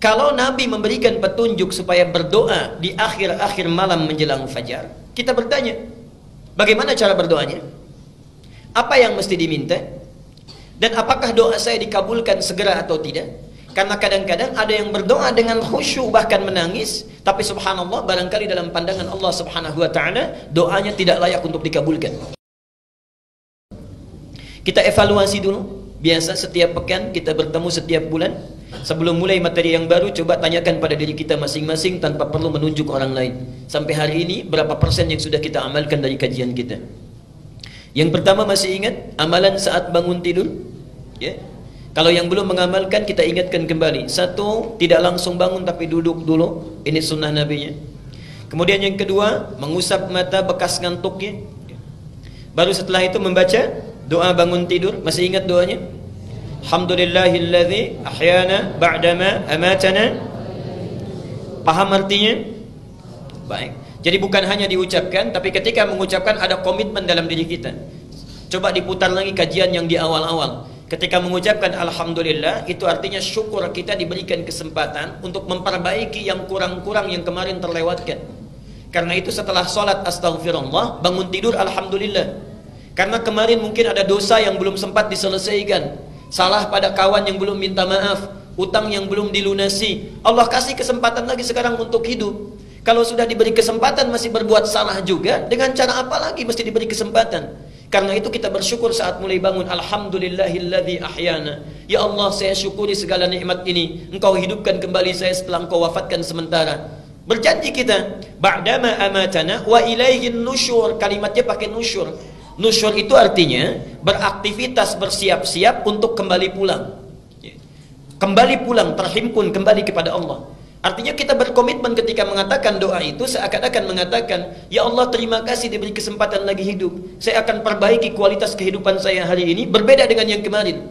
Kalau Nabi memberikan petunjuk supaya berdoa di akhir-akhir malam menjelang fajar, kita bertanya, bagaimana cara berdoanya? Apa yang mesti diminta? Dan apakah doa saya dikabulkan segera atau tidak? Karena kadang-kadang ada yang berdoa dengan khusyuk bahkan menangis, tapi subhanallah barangkali dalam pandangan Allah Subhanahu wa taala doanya tidak layak untuk dikabulkan. Kita evaluasi dulu. Biasa setiap pekan kita bertemu setiap bulan. Sebelum mulai materi yang baru, coba tanyakan pada diri kita masing-masing tanpa perlu menunjuk orang lain. Sampai hari ini berapa persen yang sudah kita amalkan dari kajian kita? Yang pertama, masih ingat amalan saat bangun tidur? Ya. Kalau yang belum mengamalkan, kita ingatkan kembali. Satu, tidak langsung bangun tapi duduk dulu. Ini sunnah Nabi-nya. Kemudian yang kedua, mengusap mata bekas ngantuknya. Baru setelah itu membaca doa bangun tidur. Masih ingat doanya? Alhamdulillahilladzi ahyana ba'dama amatana. Paham artinya? Baik. Jadi bukan hanya diucapkan, tapi ketika mengucapkan ada komitmen dalam diri kita. Coba diputar lagi kajian yang di awal-awal. Ketika mengucapkan Alhamdulillah, itu artinya syukur kita diberikan kesempatan untuk memperbaiki yang kurang-kurang yang kemarin terlewatkan. Karena itu setelah sholat astaghfirullah, bangun tidur Alhamdulillah. Karena kemarin mungkin ada dosa yang belum sempat diselesaikan, salah pada kawan yang belum minta maaf, utang yang belum dilunasi. Allah kasih kesempatan lagi sekarang untuk hidup. Kalau sudah diberi kesempatan masih berbuat salah juga, dengan cara apa lagi mesti diberi kesempatan? Karena itu kita bersyukur saat mulai bangun. Alhamdulillahilladzi ahyana. Ya Allah, saya syukuri segala nikmat ini. Engkau hidupkan kembali saya setelah Engkau wafatkan sementara. Berjanji kita, ba'dama amatana wa ilaihin nusyur. Kalimatnya pakai nusyur. Nusyur itu artinya beraktivitas, bersiap-siap untuk kembali pulang. Kembali pulang, terhimpun kembali kepada Allah. Artinya kita berkomitmen ketika mengatakan doa itu seakan-akan mengatakan, ya Allah terima kasih diberi kesempatan lagi hidup. Saya akan perbaiki kualitas kehidupan saya hari ini berbeda dengan yang kemarin.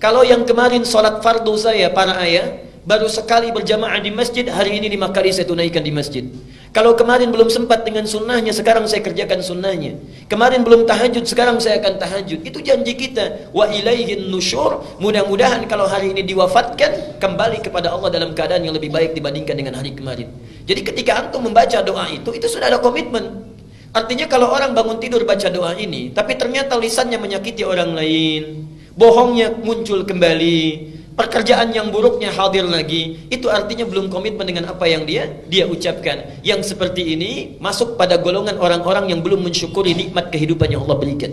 Kalau yang kemarin sholat fardu saya para ayah baru sekali berjamaah di masjid, hari ini 5 kali saya tunaikan di masjid. Kalau kemarin belum sempat dengan sunnahnya, sekarang saya kerjakan sunnahnya. Kemarin belum tahajud, sekarang saya akan tahajud. Itu janji kita. Wa ilaihin nusyur. Mudah-mudahan kalau hari ini diwafatkan, kembali kepada Allah dalam keadaan yang lebih baik dibandingkan dengan hari kemarin. Jadi ketika antum membaca doa itu sudah ada komitmen. Artinya kalau orang bangun tidur baca doa ini, tapi ternyata lisannya menyakiti orang lain, bohongnya muncul kembali, pekerjaan yang buruknya hadir lagi, itu artinya belum komitmen dengan apa yang dia ucapkan. Yang seperti ini masuk pada golongan orang-orang yang belum mensyukuri nikmat kehidupan yang Allah berikan.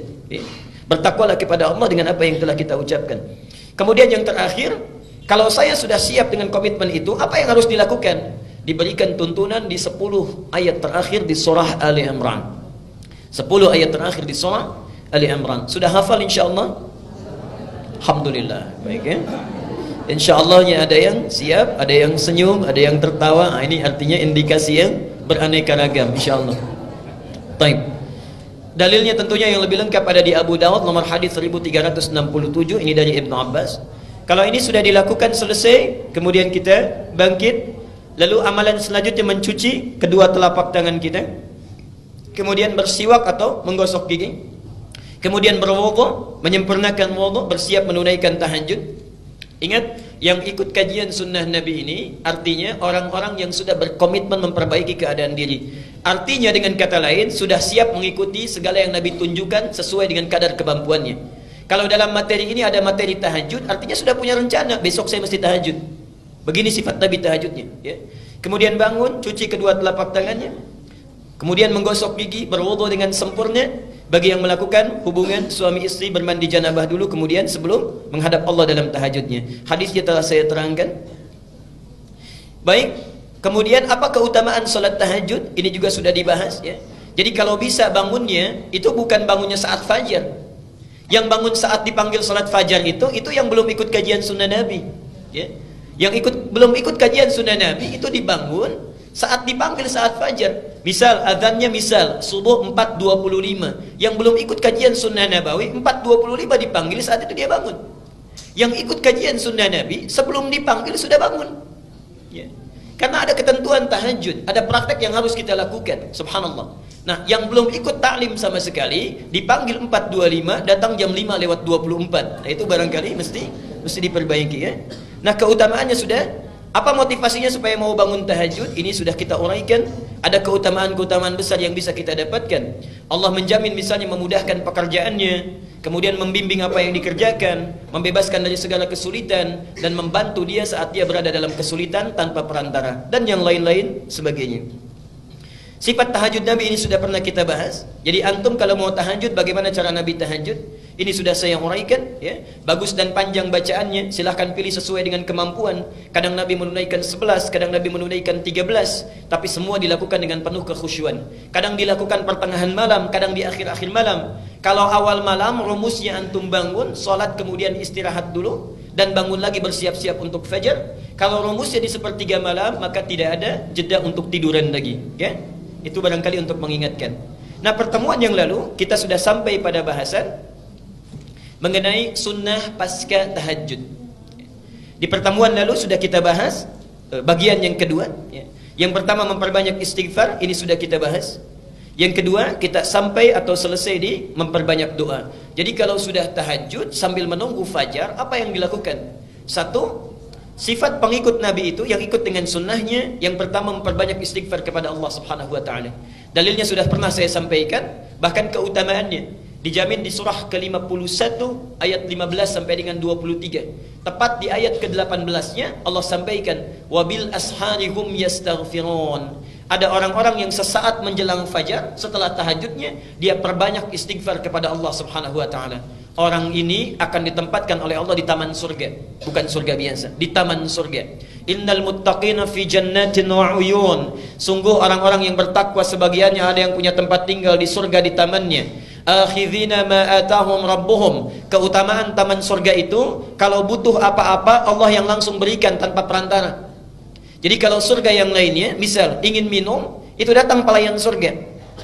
Bertakwalah kepada Allah dengan apa yang telah kita ucapkan. Kemudian yang terakhir, kalau saya sudah siap dengan komitmen itu, apa yang harus dilakukan? Diberikan tuntunan di 10 ayat terakhir di surah Ali Imran. 10 ayat terakhir di surah Ali Imran. Sudah hafal insyaallah? Alhamdulillah. Baik ya. InsyaAllahnya ada yang siap, ada yang senyum, ada yang tertawa. Nah, ini artinya indikasi yang beraneka ragam, insyaAllah. Baik. Dalilnya tentunya yang lebih lengkap ada di Abu Dawud nomor hadis 1367. Ini dari Ibnu Abbas. Kalau ini sudah dilakukan selesai, kemudian kita bangkit, lalu amalan selanjutnya mencuci kedua telapak tangan kita, kemudian bersiwak atau menggosok gigi, kemudian berwudu, menyempurnakan wudu, bersiap menunaikan tahajud. Ingat, yang ikut kajian sunnah Nabi ini artinya orang-orang yang sudah berkomitmen memperbaiki keadaan diri. Artinya dengan kata lain, sudah siap mengikuti segala yang Nabi tunjukkan sesuai dengan kadar kemampuannya. Kalau dalam materi ini ada materi tahajud, artinya sudah punya rencana, besok saya mesti tahajud. Begini sifat Nabi tahajudnya. Ya. Kemudian bangun, cuci kedua telapak tangannya, kemudian menggosok gigi, berwudu dengan sempurna. Bagi yang melakukan hubungan suami istri bermandi janabah dulu, kemudian sebelum menghadap Allah dalam tahajudnya. Hadisnya telah saya terangkan. Baik, kemudian apa keutamaan salat tahajud? Ini juga sudah dibahas ya. Jadi kalau bisa bangunnya itu bukan bangunnya saat fajar. Yang bangun saat dipanggil salat fajar itu yang belum ikut kajian sunnah Nabi. Ya. Yang belum ikut kajian sunnah Nabi itu dibangun saat dipanggil saat fajar. Misal azannya subuh 4.25. Yang belum ikut kajian sunnah Nabawi 4.25 dipanggil, saat itu dia bangun. Yang ikut kajian sunnah Nabi sebelum dipanggil sudah bangun. Ya. Karena ada ketentuan tahajud, ada praktek yang harus kita lakukan. Subhanallah. Nah, yang belum ikut taklim sama sekali dipanggil 4.25, datang jam 5:24. Nah, itu barangkali mesti diperbaiki ya. Nah, keutamaannya sudah. Apa motivasinya supaya mau bangun tahajud? Ini sudah kita uraikan. Ada keutamaan-keutamaan besar yang bisa kita dapatkan. Allah menjamin misalnya memudahkan pekerjaannya, kemudian membimbing apa yang dikerjakan, membebaskan dari segala kesulitan, dan membantu dia saat dia berada dalam kesulitan tanpa perantara, dan yang lain-lain sebagainya. Sifat tahajud Nabi ini sudah pernah kita bahas. Jadi antum kalau mau tahajud, bagaimana cara Nabi tahajud? Ini sudah saya uraikan, ya. Bagus dan panjang bacaannya, silahkan pilih sesuai dengan kemampuan. Kadang Nabi menunaikan 11, kadang Nabi menunaikan 13, tapi semua dilakukan dengan penuh kekhusyuan. Kadang dilakukan pertengahan malam, kadang di akhir-akhir malam. Kalau awal malam, rumusnya antum bangun, sholat kemudian istirahat dulu, dan bangun lagi bersiap-siap untuk fajar. Kalau rumusnya di sepertiga malam, maka tidak ada jeda untuk tiduran lagi, ya. Itu barangkali untuk mengingatkan. Nah, pertemuan yang lalu kita sudah sampai pada bahasan mengenai sunnah pasca tahajud. Di pertemuan lalu sudah kita bahas bagian yang kedua, ya. Yang pertama memperbanyak istighfar, ini sudah kita bahas. Yang kedua kita sampai atau selesai di memperbanyak doa. Jadi kalau sudah tahajud sambil menunggu fajar, apa yang dilakukan? Satu, sifat pengikut Nabi itu yang ikut dengan sunnahnya, yang pertama memperbanyak istighfar kepada Allah Subhanahu wa taala. Dalilnya sudah pernah saya sampaikan, bahkan keutamaannya dijamin di surah ke-51 ayat 15 sampai dengan 23. Tepat di ayat ke-18-nya Allah sampaikan, wabil asharihum yastaghfirun. Ada orang-orang yang sesaat menjelang fajar setelah tahajudnya dia perbanyak istighfar kepada Allah Subhanahu wa taala. Orang ini akan ditempatkan oleh Allah di taman surga, bukan surga biasa, di taman surga. Innal muttaqina fi jannatin wa uyun. Sungguh orang-orang yang bertakwa sebagiannya ada yang punya tempat tinggal di surga di tamannya. Akhidhina ma atahum rabbuhum. Keutamaan taman surga itu, kalau butuh apa-apa Allah yang langsung berikan tanpa perantara. Jadi kalau surga yang lainnya, misal ingin minum, itu datang pelayan surga,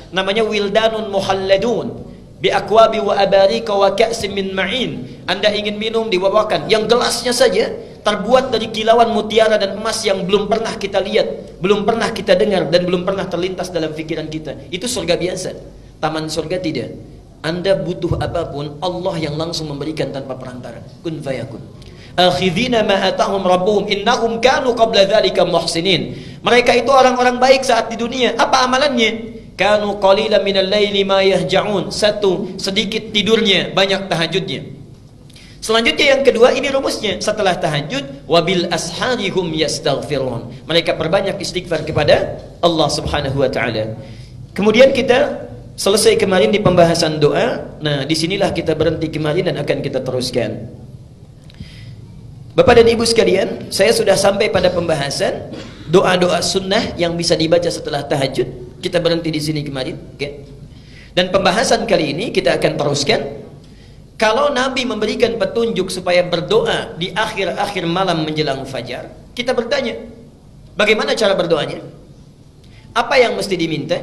namanya wildanun muhalladun bi akwabi wa abarika wa ka'sim min ma'in. Anda ingin minum, dibawakan yang gelasnya saja terbuat dari kilauan mutiara dan emas yang belum pernah kita lihat, belum pernah kita dengar, dan belum pernah terlintas dalam pikiran kita. Itu surga biasa. Taman surga tidak. Anda butuh apapun, Allah yang langsung memberikan tanpa perantara. Kun fayakun. Akhidhina ma atahum rabbuhum innahum kanu qabla dzalika muhsinin. Mereka itu orang-orang baik saat di dunia. Apa amalannya? Kanu qalilan minal laili ma yahja'un. Satu, sedikit tidurnya, banyak tahajudnya. Selanjutnya yang kedua, ini rumusnya. Setelah tahajud, wabil asharihum yastaghfirun. Mereka perbanyak istighfar kepada Allah Subhanahu wa taala. Kemudian kita selesai kemarin di pembahasan doa. Nah, disinilah kita berhenti kemarin dan akan kita teruskan. Bapak dan Ibu sekalian, saya sudah sampai pada pembahasan doa-doa sunnah yang bisa dibaca setelah tahajud. Kita berhenti di sini kemarin, okay? Dan pembahasan kali ini kita akan teruskan. Kalau Nabi memberikan petunjuk supaya berdoa di akhir-akhir malam menjelang fajar, kita bertanya, bagaimana cara berdoanya? Apa yang mesti diminta?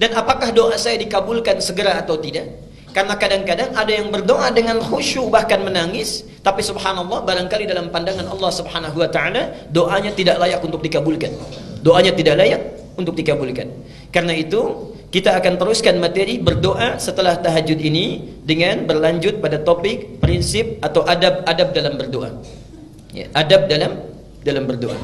Dan apakah doa saya dikabulkan segera atau tidak? Karena kadang-kadang ada yang berdoa dengan khusyuk bahkan menangis, tapi subhanallah barangkali dalam pandangan Allah Subhanahu wa taala doanya tidak layak untuk dikabulkan. Doanya tidak layak untuk dikabulkan. Karena itu kita akan teruskan materi berdoa setelah tahajud ini dengan berlanjut pada topik prinsip atau adab-adab dalam berdoa. Ya, adab dalam berdoa.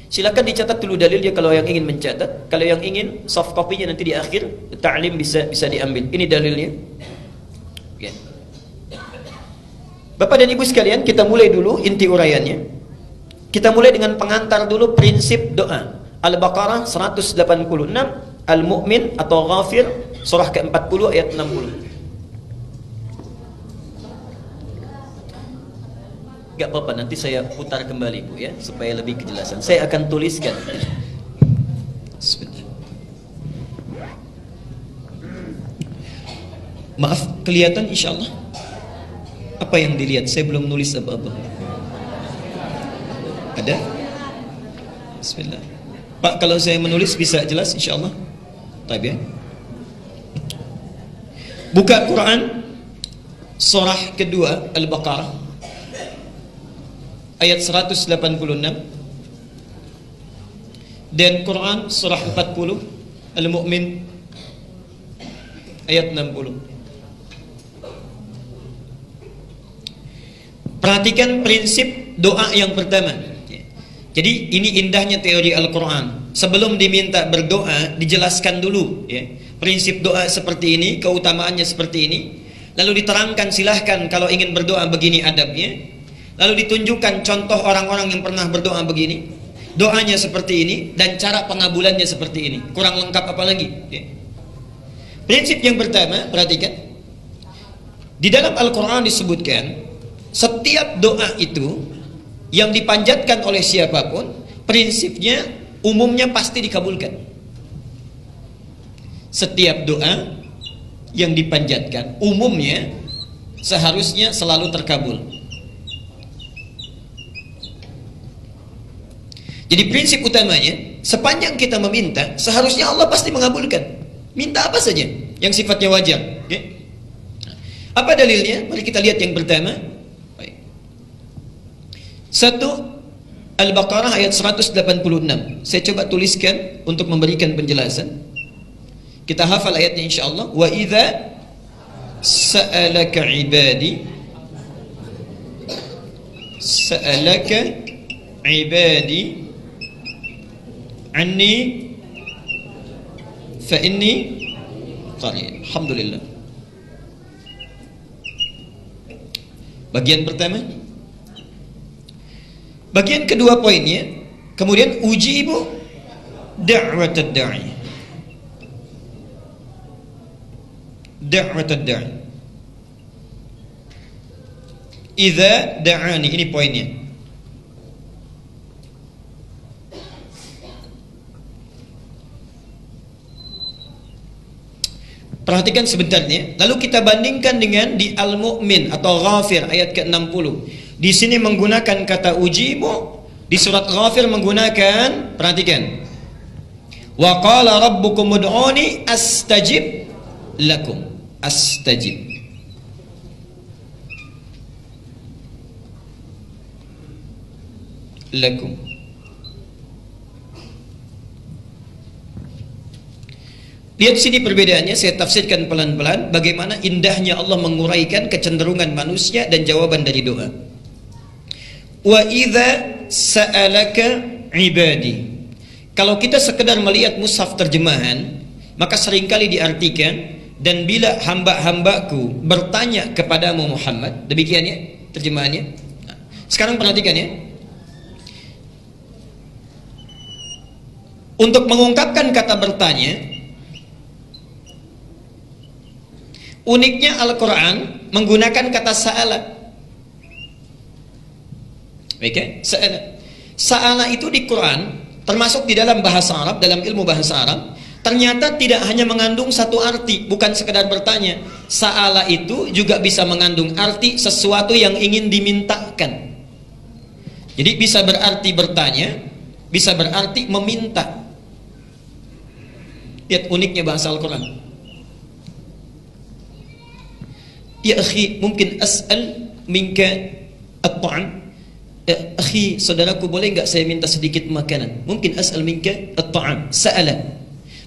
Silakan dicatat dulu dalilnya kalau yang ingin mencatat. Kalau yang ingin soft copy-nya nanti di akhir ta'lim bisa diambil. Ini dalilnya. Okay. Bapak dan Ibu sekalian, kita mulai dulu inti uraiannya. Kita mulai dengan pengantar dulu prinsip doa. Al-Baqarah 186, Al-Mu'min atau Ghafir surah ke-40 ayat 60. Gak apa-apa, nanti saya putar kembali Bu ya, supaya lebih kejelasan. Saya akan tuliskan. Sebentar. Maaf, kelihatan insyaallah. Apa yang dilihat? Saya belum nulis apa-apa. Ada? Bismillah. Pak, kalau saya menulis bisa jelas insyaallah? Baik ya. Buka Quran surah kedua Al-Baqarah ayat 186 dan Quran surah 40 Al-Mu'min ayat 60. Perhatikan prinsip doa yang pertama. Jadi ini indahnya teori Al-Quran. Sebelum diminta berdoa, dijelaskan dulu ya. Prinsip doa seperti ini, keutamaannya seperti ini. Lalu diterangkan silahkan kalau ingin berdoa begini adabnya. Lalu ditunjukkan contoh orang-orang yang pernah berdoa begini. Doanya seperti ini dan cara pengabulannya seperti ini. Kurang lengkap apa lagi ya. Prinsip yang pertama, perhatikan. Di dalam Al-Quran disebutkan setiap doa itu yang dipanjatkan oleh siapapun, prinsipnya umumnya pasti dikabulkan. Setiap doa yang dipanjatkan umumnya seharusnya selalu terkabul. Jadi prinsip utamanya, sepanjang kita meminta, seharusnya Allah pasti mengabulkan. Minta apa saja yang sifatnya wajar. Okay? Apa dalilnya? Mari kita lihat yang pertama. Baik. 1 Al-Baqarah ayat 186. Saya coba tuliskan untuk memberikan penjelasan. Kita hafal ayatnya insyaallah. Wa idza sa'alaka ibadi anni fa inni qarib. Alhamdulillah. Bagian pertama. Bagian kedua poinnya, kemudian ujibu da'watad da'i. Da'watad da'i. Idza da'ani, ini poinnya. Perhatikan sebentarnya. Lalu kita bandingkan dengan di Al-Mu'min atau Ghafir ayat ke-60. Di sini menggunakan kata ujibu, di surat Ghafir menggunakan, perhatikan. Wa qala rabbukum ud'uni astajib lakum. Astajib. Lakum. Lihat sini perbedaannya, saya tafsirkan pelan-pelan bagaimana indahnya Allah menguraikan kecenderungan manusia dan jawaban dari doa. Wa idza sa'alaka ibadi. Kalau kita sekedar melihat mushaf terjemahan, maka seringkali diartikan dan bila hamba-hambaku bertanya kepadamu Muhammad, demikian ya terjemahannya. Nah, sekarang perhatikan ya. Untuk mengungkapkan kata bertanya, uniknya Al-Quran menggunakan kata sa'ala. Oke, sa'ala. Sa'ala itu di Quran, termasuk di dalam bahasa Arab, dalam ilmu bahasa Arab, ternyata tidak hanya mengandung satu arti, bukan sekedar bertanya. Sa'ala itu juga bisa mengandung arti sesuatu yang ingin dimintakan. Jadi bisa berarti bertanya, bisa berarti meminta. Lihat uniknya bahasa Al-Quran. Ya akhi, mungkin as'al minka at-ta'am. Akhi, saudaraku, boleh enggak saya minta sedikit makanan? Mungkin as'al minka at-ta'am. Sa'ala.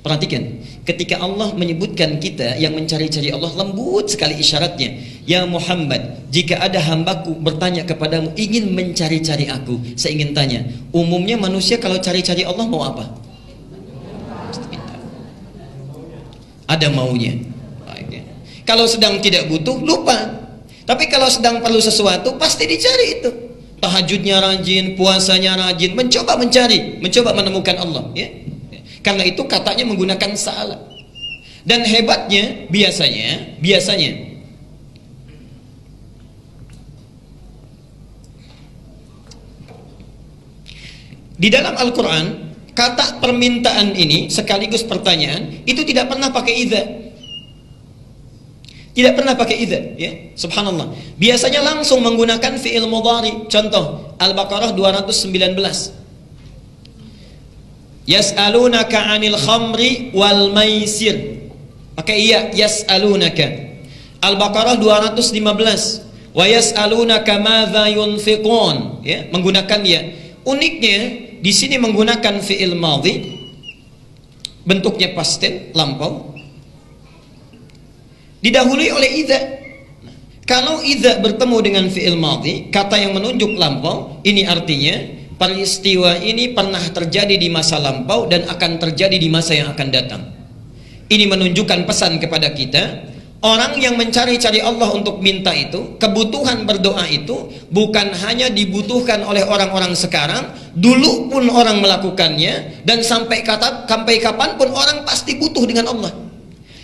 Perhatikan, ketika Allah menyebutkan kita yang mencari-cari Allah, lembut sekali isyaratnya. Ya Muhammad, jika ada hambaku bertanya kepadamu, ingin mencari-cari aku, saya ingin tanya, umumnya manusia kalau cari-cari Allah mau apa? Ada maunya. Kalau sedang tidak butuh, lupa. Tapi kalau sedang perlu sesuatu, pasti dicari itu. Tahajudnya rajin, puasanya rajin, mencoba mencari, mencoba menemukan Allah. Ya? Karena itu katanya menggunakan sa'ala. Dan hebatnya, biasanya, di dalam Al-Quran, kata permintaan ini sekaligus pertanyaan itu tidak pernah pakai idza. Tidak pernah pakai idza, ya. Subhanallah. Biasanya langsung menggunakan fi'il mudhari. Contoh Al-Baqarah 219. Yas'alunaka 'anil khamri wal maisir. Pakai iya, yas'alunaka. Al-Baqarah 215. Wa yas'alunaka madza yunfiqun, ya, menggunakan ya. Uniknya di sini menggunakan fi'il madhi, bentuknya past tense, lampau, didahului oleh idza. Kalau idza bertemu dengan fi'il madhi, kata yang menunjuk lampau, ini artinya peristiwa ini pernah terjadi di masa lampau dan akan terjadi di masa yang akan datang. Ini menunjukkan pesan kepada kita, orang yang mencari-cari Allah untuk minta itu, kebutuhan berdoa itu bukan hanya dibutuhkan oleh orang-orang sekarang, dulu pun orang melakukannya, dan sampai kapanpun orang pasti butuh dengan Allah.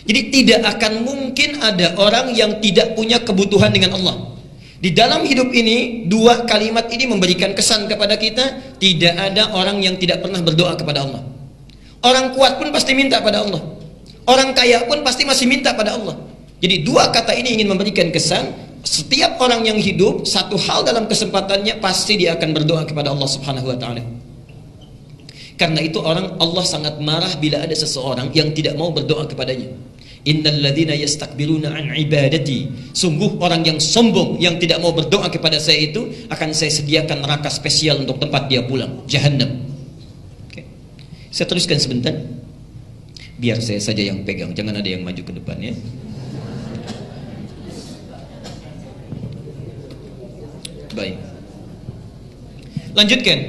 Jadi tidak akan mungkin ada orang yang tidak punya kebutuhan dengan Allah. Di dalam hidup ini, dua kalimat ini memberikan kesan kepada kita, tidak ada orang yang tidak pernah berdoa kepada Allah. Orang kuat pun pasti minta pada Allah. Orang kaya pun pasti masih minta pada Allah. Jadi dua kata ini ingin memberikan kesan, setiap orang yang hidup, satu hal dalam kesempatannya pasti dia akan berdoa kepada Allah Subhanahu wa taala. Karena itu Allah sangat marah bila ada seseorang yang tidak mau berdoa kepadanya. Innal ladzina yastakbiruna an ibadati, sungguh orang yang sombong yang tidak mau berdoa kepada saya itu akan saya sediakan neraka spesial untuk tempat dia pulang, Jahannam. Oke. Saya teruskan sebentar. Biar saya saja yang pegang, jangan ada yang maju ke depan ya. Baik. Lanjutkan.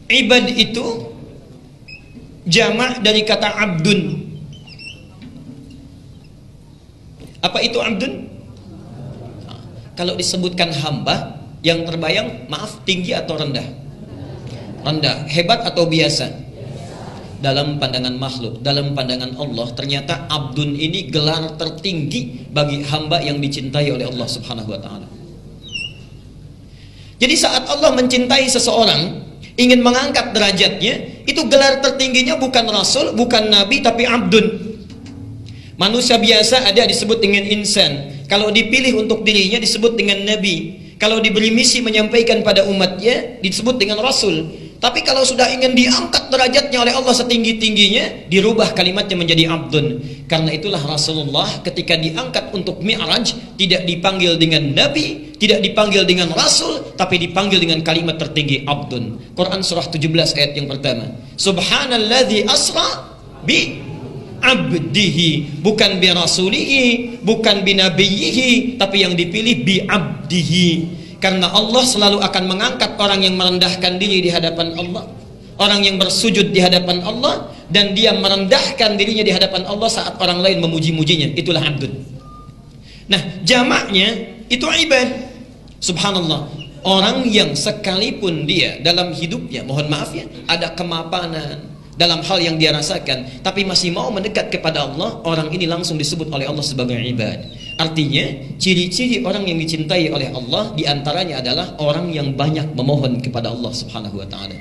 Ibad itu jamak dari kata abdun. Apa itu abdun? Kalau disebutkan hamba, yang terbayang, maaf, tinggi atau rendah? Rendah. Hebat atau biasa? Dalam pandangan makhluk, dalam pandangan Allah, ternyata abdun ini gelar tertinggi bagi hamba yang dicintai oleh Allah Subhanahu wa taala. Jadi saat Allah mencintai seseorang, ingin mengangkat derajatnya, itu gelar tertingginya bukan rasul, bukan nabi, tapi abdun. Manusia biasa ada disebut dengan insan. Kalau dipilih untuk dirinya disebut dengan nabi. Kalau diberi misi menyampaikan pada umatnya disebut dengan rasul. Tapi kalau sudah ingin diangkat derajatnya oleh Allah setinggi-tingginya, dirubah kalimatnya menjadi abdun. Karena itulah Rasulullah ketika diangkat untuk Mi'raj tidak dipanggil dengan nabi, tidak dipanggil dengan rasul, tapi dipanggil dengan kalimat tertinggi abdun. Quran surah 17 ayat yang pertama. Subhanalladzi asra bi abdihi, bukan bi rasulihi, bukan bi nabiyhi, tapi yang dipilih bi abdihi. Karena Allah selalu akan mengangkat orang yang merendahkan diri di hadapan Allah, orang yang bersujud di hadapan Allah, dan dia merendahkan dirinya di hadapan Allah saat orang lain memuji-mujinya. Itulah abdun. Nah, jamaknya itu ibad. Subhanallah, orang yang sekalipun dia dalam hidupnya, mohon maaf ya, ada kemapanan dalam hal yang dia rasakan, tapi masih mau mendekat kepada Allah, orang ini langsung disebut oleh Allah sebagai ibad. Artinya, ciri-ciri orang yang dicintai oleh Allah diantaranya adalah orang yang banyak memohon kepada Allah Subhanahu wa ta'ala.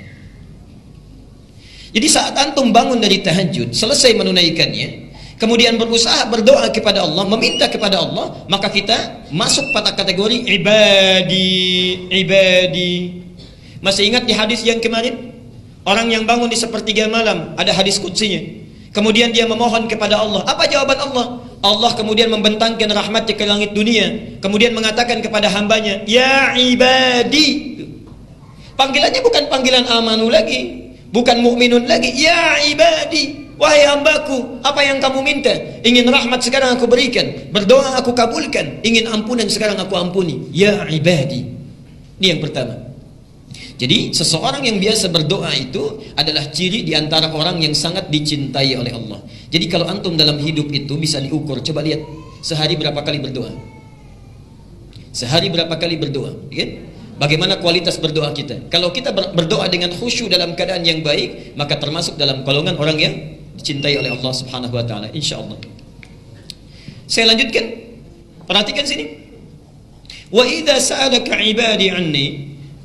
Jadi saat antum bangun dari tahajud, selesai menunaikannya, kemudian berusaha berdoa kepada Allah, meminta kepada Allah, maka kita masuk pada kategori ibadi. Masih ingat di hadis yang kemarin? Orang yang bangun di sepertiga malam, ada hadis qudsinya. Kemudian dia memohon kepada Allah. Apa jawaban Allah? Allah kemudian membentangkan rahmatnya ke langit dunia. Kemudian mengatakan kepada hambanya, ya ibadi. Panggilannya bukan panggilan amanu lagi, bukan mukminun lagi. Ya ibadi, wahai hambaku, apa yang kamu minta? Ingin rahmat sekarang aku berikan, berdoa aku kabulkan, ingin ampunan sekarang aku ampuni. Ya ibadi. Ini yang pertama. Jadi seseorang yang biasa berdoa itu adalah ciri diantara orang yang sangat dicintai oleh Allah. Jadi kalau antum dalam hidup itu bisa diukur. Coba lihat, sehari berapa kali berdoa? Sehari berapa kali berdoa? Ya? Bagaimana kualitas berdoa kita? Kalau kita berdoa dengan khusyuk dalam keadaan yang baik, maka termasuk dalam golongan orang yang dicintai oleh Allah Subhanahu wa taala, insyaallah. Saya lanjutkan. Perhatikan sini. Wa idza sa'alaka 'ibadi 'anni,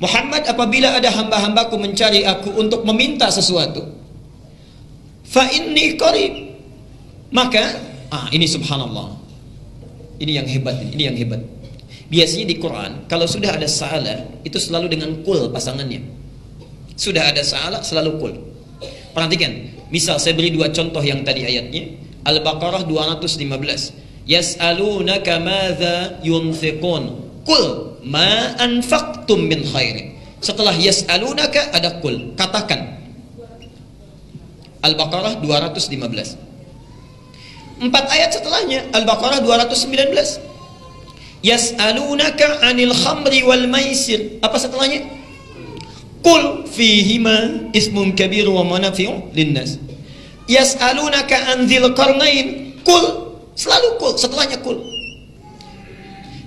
Muhammad, apabila ada hamba-hambaku mencari aku untuk meminta sesuatu, fa inni qarib, maka ini subhanallah, ini yang hebat, ini yang hebat. Biasanya di Quran kalau sudah ada sa'ala itu selalu dengan kul pasangannya. Sudah ada sa'ala selalu kul. Perhatikan, misal saya beri dua contoh yang tadi ayatnya. Al-Baqarah 215. Yas'alunaka madza yunfiqun. Qul ma anfaqtum min khairin. Setelah yas'alunaka ada qul, katakan. Al-Baqarah 215. 4 ayat setelahnya, Al-Baqarah 219. Yas'alunaka 'anil khamri wal maisir. Apa setelahnya? Qul fihima ismun kabir wa manafi'u linnas. Yas'alunaka 'an dzil qarnain. Qul, selalu qul, setelahnya qul.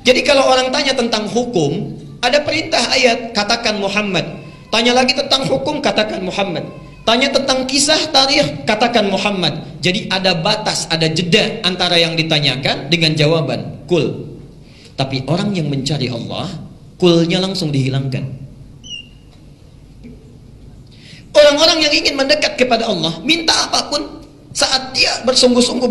Jadi kalau orang tanya tentang hukum, ada perintah ayat, katakan Muhammad. Tanya lagi tentang hukum, katakan Muhammad. Tanya tentang kisah tarikh, katakan Muhammad. Jadi ada batas, ada jeda antara yang ditanyakan dengan jawaban kul. Tapi orang yang mencari Allah, kulnya langsung dihilangkan. Orang-orang yang ingin mendekat kepada Allah, minta apapun, saat dia bersungguh-sungguh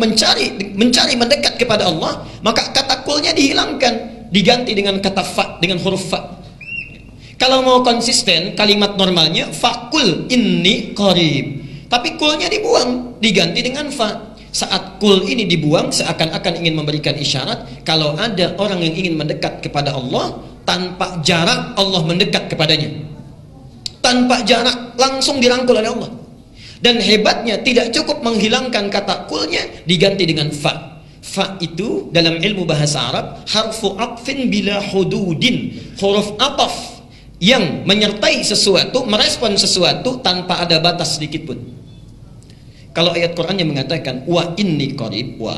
mencari mendekat kepada Allah, maka kata kulnya dihilangkan, diganti dengan kata fa, dengan huruf fa. Kalau mau konsisten, kalimat normalnya fakul inni qarib, tapi kulnya dibuang, diganti dengan fa. Saat kul ini dibuang, seakan-akan ingin memberikan isyarat kalau ada orang yang ingin mendekat kepada Allah, tanpa jarak Allah mendekat kepadanya. Tanpa jarak, langsung dirangkul oleh Allah. Dan hebatnya tidak cukup menghilangkan kata kulnya, diganti dengan fa. Fa itu dalam ilmu bahasa Arab harfu atfin bila hududin, huruf ataf yang menyertai sesuatu, merespon sesuatu tanpa ada batas sedikit pun. Kalau ayat Quran yang mengatakan wa inni qarib, wa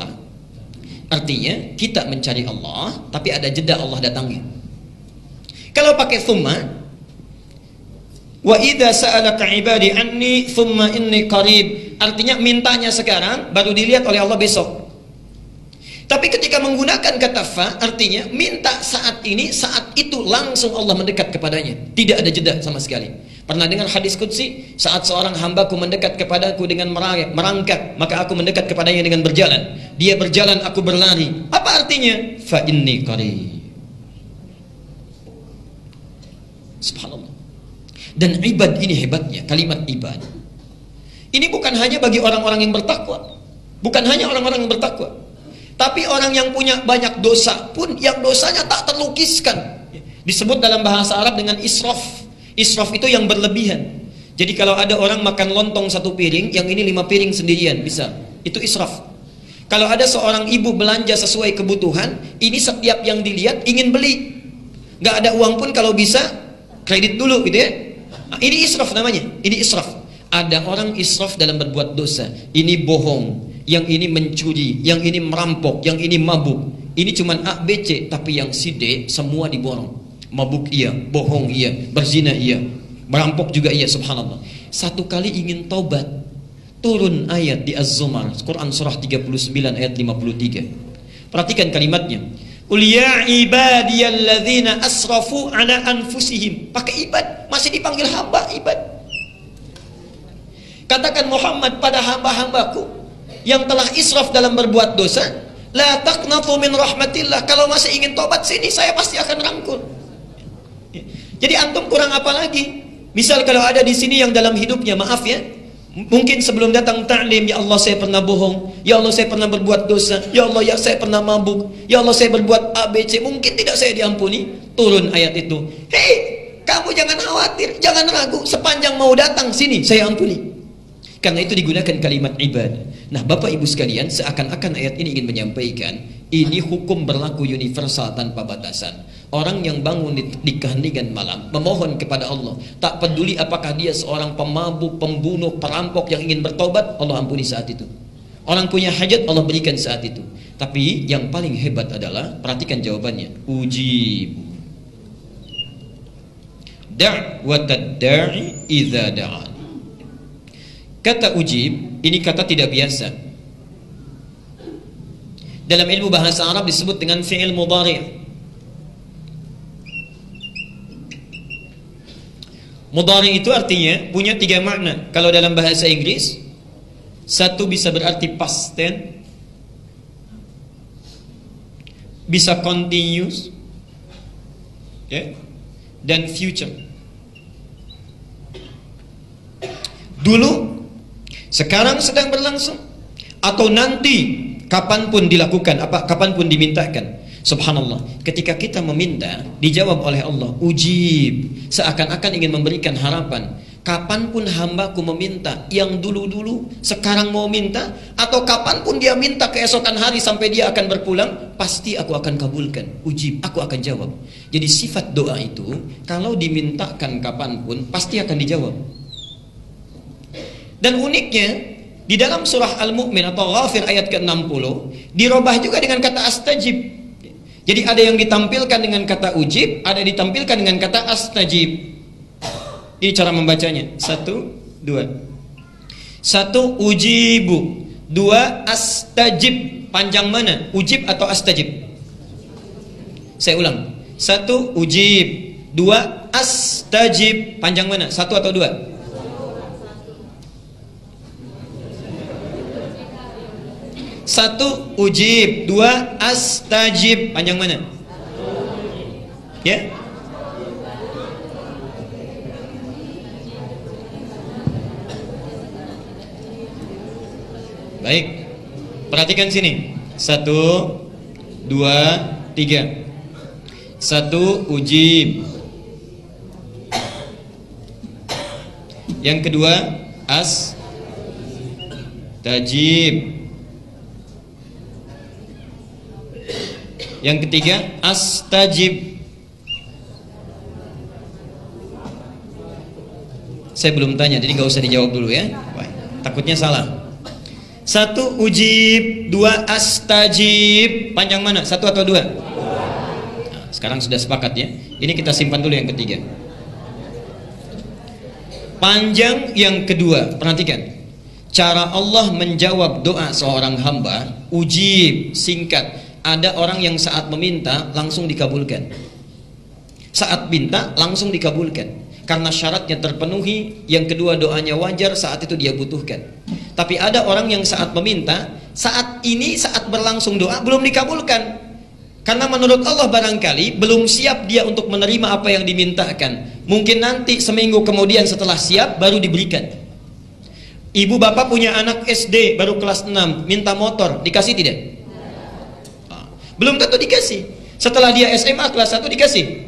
artinya kita mencari Allah tapi ada jeda Allah datangnya. Kalau pakai thumma, wa idza sa'alaka ibadi anni thumma inni qarib, artinya mintanya sekarang baru dilihat oleh Allah besok. Tapi ketika menggunakan kata fa, artinya minta saat ini, saat itu langsung Allah mendekat kepadanya. Tidak ada jeda sama sekali. Pernah dengar hadis qudsi, saat seorang hambaku mendekat kepadaku dengan merangkak, maka aku mendekat kepadanya dengan berjalan. Dia berjalan, aku berlari. Apa artinya? Fa inni qarib. Subhanallah. Dan ibad ini hebatnya, kalimat ibad. Ini bukan hanya bagi orang-orang yang bertakwa. Bukan hanya orang-orang yang bertakwa. Tapi orang yang punya banyak dosa pun, yang dosanya tak terlukiskan, disebut dalam bahasa Arab dengan israf. Israf itu yang berlebihan. Jadi kalau ada orang makan lontong 1 piring, yang ini 5 piring sendirian, bisa. Itu israf. Kalau ada seorang ibu belanja sesuai kebutuhan, ini setiap yang dilihat ingin beli. Gak ada uang pun kalau bisa, kredit dulu gitu ya. Nah, ini israf namanya, ini israf. Ada orang israf dalam berbuat dosa. Ini bohong, yang ini mencuri, yang ini merampok, yang ini mabuk. Ini cuman A, B, C, tapi yang si D semua diborong. Mabuk iya, bohong iya, berzina iya, merampok juga iya, subhanallah. Satu kali ingin taubat, turun ayat di Az-Zumar, Quran surah 39 ayat 53. Perhatikan kalimatnya. Qul ya ibadiyalladzina asrafu ala anfusihim. Pakai ibad, masih dipanggil hamba, ibad. Katakan Muhammad pada hamba-hambaku yang telah israf dalam berbuat dosa, la taqnatu min rahmatillah. Kalau masih ingin tobat, sini saya pasti akan rangkul. Jadi antum kurang apa lagi? Misal kalau ada di sini yang dalam hidupnya, maaf ya, mungkin sebelum datang ta'lim, ya Allah saya pernah bohong, ya Allah saya pernah berbuat dosa, ya Allah ya saya pernah mabuk, ya Allah saya berbuat A, B, C, mungkin tidak saya diampuni. Turun ayat itu. Hei, kamu jangan khawatir, jangan ragu, sepanjang mau datang sini saya ampuni. Karena itu digunakan kalimat ibadah. Nah Bapak Ibu sekalian, seakan-akan ayat ini ingin menyampaikan, ini hukum berlaku universal tanpa batasan. Orang yang bangun di keheningan malam memohon kepada Allah, tak peduli apakah dia seorang pemabuk, pembunuh, perampok yang ingin bertobat, Allah ampuni saat itu. Orang punya hajat, Allah berikan saat itu. Tapi yang paling hebat adalah, perhatikan jawabannya, ujib da'watad da'i idza da'an. Kata ujib, ini kata tidak biasa. Dalam ilmu bahasa Arab disebut dengan fi'il mudhari'. Mudhari' itu artinya punya 3 makna. Kalau dalam bahasa Inggris, satu bisa berarti past tense, bisa continuous, okay, dan future. Dulu, sekarang sedang berlangsung, atau nanti kapanpun dilakukan, kapanpun dimintakan. Subhanallah, ketika kita meminta, dijawab oleh Allah, ujib, seakan-akan ingin memberikan harapan. Kapanpun hambaku meminta, yang dulu-dulu sekarang mau minta, atau kapanpun dia minta keesokan hari sampai dia akan berpulang, pasti aku akan kabulkan, ujib, aku akan jawab. Jadi sifat doa itu kalau dimintakan kapanpun pasti akan dijawab. Dan uniknya di dalam surah Al-Mu'min atau Ghafir ayat ke-60 dirubah juga dengan kata astajib. Jadi ada yang ditampilkan dengan kata ujib, ada yang ditampilkan dengan kata astajib. Ini cara membacanya. 1, 2. 1 ujibu, 2 astajib. Panjang mana? Ujib atau astajib? Saya ulang. 1 ujib, 2 astajib. Panjang mana? 1 atau 2? 1 ujib, 2 astajib. Panjang mana? Ya? Baik, perhatikan sini. 1, 2, 3. 1 ujib. Yang kedua astajib. Yang ketiga astajib. Saya belum tanya, jadi nggak usah dijawab dulu ya. Takutnya salah. 1 ujib, 2 astajib. Panjang mana? 1 atau 2? Nah, sekarang sudah sepakat ya. Ini kita simpan dulu yang ketiga. Panjang yang kedua. Perhatikan. Cara Allah menjawab doa seorang hamba, ujib, singkat. Ada orang yang saat meminta langsung dikabulkan. Saat minta langsung dikabulkan. Karena syaratnya terpenuhi. Yang kedua doanya wajar, saat itu dia butuhkan. Tapi ada orang yang saat meminta, saat ini saat berlangsung doa belum dikabulkan. Karena menurut Allah barangkali belum siap dia untuk menerima apa yang dimintakan. Mungkin nanti seminggu kemudian setelah siap baru diberikan. Ibu bapak punya anak SD baru kelas 6, minta motor, dikasih tidak? Belum tentu dikasih. Setelah dia SMA kelas 1 dikasih.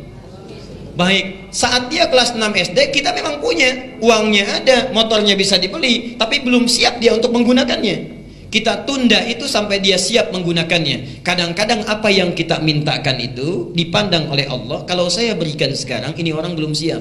Baik, saat dia kelas 6 SD kita memang punya, uangnya ada, motornya bisa dibeli, tapi belum siap dia untuk menggunakannya. Kita tunda itu sampai dia siap menggunakannya. Kadang-kadang apa yang kita mintakan itu dipandang oleh Allah, kalau saya berikan sekarang ini orang belum siap.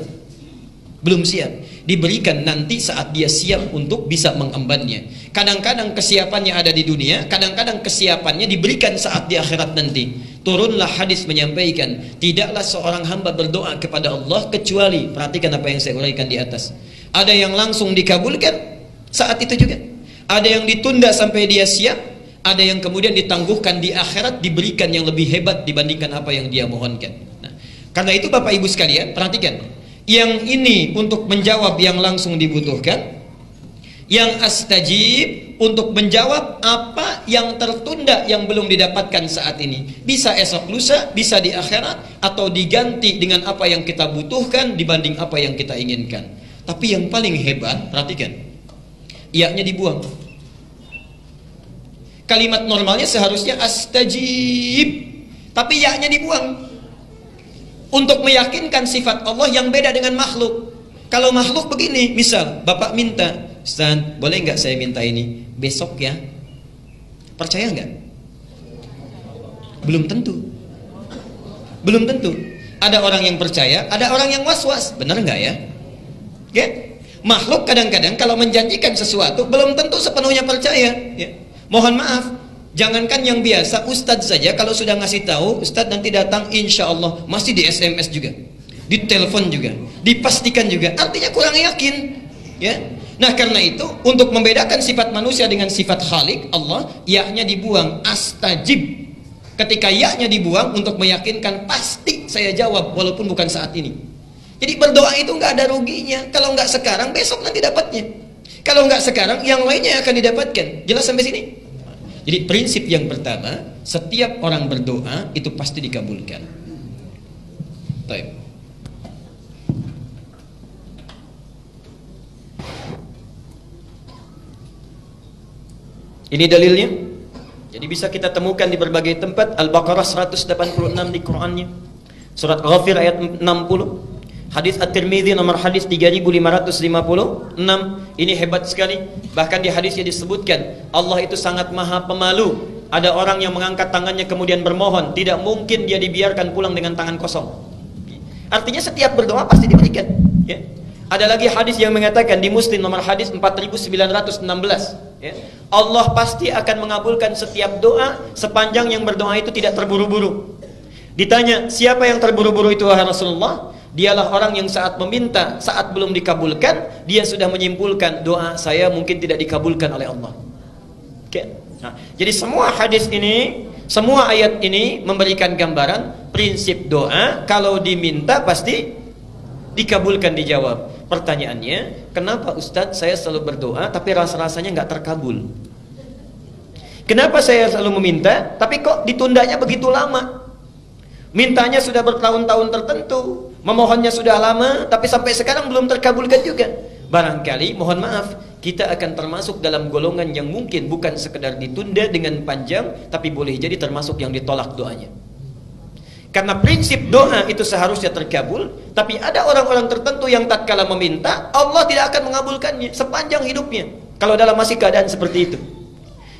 Belum siap. Diberikan nanti saat dia siap untuk bisa mengembannya. Kadang-kadang kesiapannya ada di dunia, kadang-kadang kesiapannya diberikan saat di akhirat nanti. Turunlah hadis menyampaikan, tidaklah seorang hamba berdoa kepada Allah kecuali, perhatikan apa yang saya uraikan di atas. Ada yang langsung dikabulkan saat itu juga. Ada yang ditunda sampai dia siap, ada yang kemudian ditangguhkan di akhirat, diberikan yang lebih hebat dibandingkan apa yang dia mohonkan. Nah, karena itu Bapak Ibu sekalian, perhatikan. Yang ini untuk menjawab yang langsung dibutuhkan, yang astajib untuk menjawab apa yang tertunda yang belum didapatkan saat ini. Bisa esok lusa, bisa di akhirat, atau diganti dengan apa yang kita butuhkan dibanding apa yang kita inginkan. Tapi yang paling hebat, perhatikan, iya-nya dibuang. Kalimat normalnya seharusnya astajib, tapi ya-nya dibuang. Untuk meyakinkan sifat Allah yang beda dengan makhluk. Kalau makhluk begini, misal Bapak minta, Ustaz, boleh nggak saya minta ini besok ya? Percaya nggak? Belum tentu. Belum tentu. Ada orang yang percaya, ada orang yang was-was. Benar nggak ya? Ya? Makhluk kadang-kadang kalau menjanjikan sesuatu belum tentu sepenuhnya percaya. Ya. Mohon maaf. Jangankan yang biasa, Ustadz saja kalau sudah ngasih tahu, Ustadz nanti datang insya Allah, masih di SMS juga, di telepon juga, dipastikan juga, artinya kurang yakin, ya. Nah karena itu, untuk membedakan sifat manusia dengan sifat Khalik Allah, ya-nya dibuang, astajib. Ketika ya-nya dibuang untuk meyakinkan pasti saya jawab walaupun bukan saat ini. Jadi berdoa itu nggak ada ruginya. Kalau nggak sekarang, besok nanti dapatnya. Kalau nggak sekarang, yang lainnya akan didapatkan. Jelas sampai sini? Jadi prinsip yang pertama, setiap orang berdoa itu pasti dikabulkan. Baik. Ini dalilnya. Jadi bisa kita temukan di berbagai tempat. Al-Baqarah 186 di Qur'annya. Surat Ghafir ayat 60. Hadis At-Tirmidzi nomor hadis 3556. Ini hebat sekali. Bahkan di hadisnya disebutkan Allah itu sangat maha pemalu. Ada orang yang mengangkat tangannya kemudian bermohon, tidak mungkin dia dibiarkan pulang dengan tangan kosong. Artinya setiap berdoa pasti diberikan, ya. Ada lagi hadis yang mengatakan di Muslim nomor hadis 4916, ya. Allah pasti akan mengabulkan setiap doa sepanjang yang berdoa itu tidak terburu-buru. Ditanya, siapa yang terburu-buru itu wahai Rasulullah? Dialah orang yang saat meminta, saat belum dikabulkan, dia sudah menyimpulkan doa saya mungkin tidak dikabulkan oleh Allah. Oke. Nah, jadi semua hadis ini, semua ayat ini memberikan gambaran prinsip doa kalau diminta pasti dikabulkan, dijawab. Pertanyaannya, kenapa Ustadz saya selalu berdoa tapi rasa-rasanya nggak terkabul? Kenapa saya selalu meminta tapi kok ditundanya begitu lama? Mintanya sudah bertahun-tahun tertentu, memohonnya sudah lama, tapi sampai sekarang belum terkabulkan juga. Barangkali, mohon maaf, kita akan termasuk dalam golongan yang mungkin bukan sekedar ditunda dengan panjang, tapi boleh jadi termasuk yang ditolak doanya. Karena prinsip doa itu seharusnya terkabul, tapi ada orang-orang tertentu yang tatkala meminta, Allah tidak akan mengabulkannya sepanjang hidupnya, kalau dalam masih keadaan seperti itu.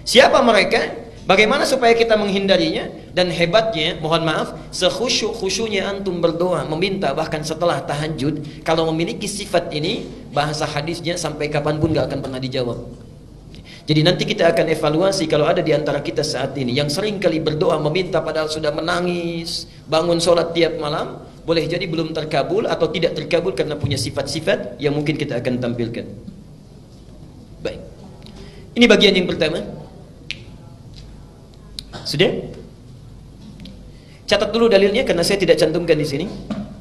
Siapa mereka? Bagaimana supaya kita menghindarinya? Dan hebatnya, mohon maaf, sekhusyuk-khusyuknya antum berdoa, meminta bahkan setelah tahajud, kalau memiliki sifat ini, bahasa hadisnya sampai kapanpun gak akan pernah dijawab. Jadi nanti kita akan evaluasi kalau ada di antara kita saat ini yang sering kali berdoa meminta padahal sudah menangis, bangun sholat tiap malam, boleh jadi belum terkabul atau tidak terkabul karena punya sifat-sifat yang mungkin kita akan tampilkan. Baik, ini bagian yang pertama. Sudah? Catat dulu dalilnya karena saya tidak cantumkan di sini.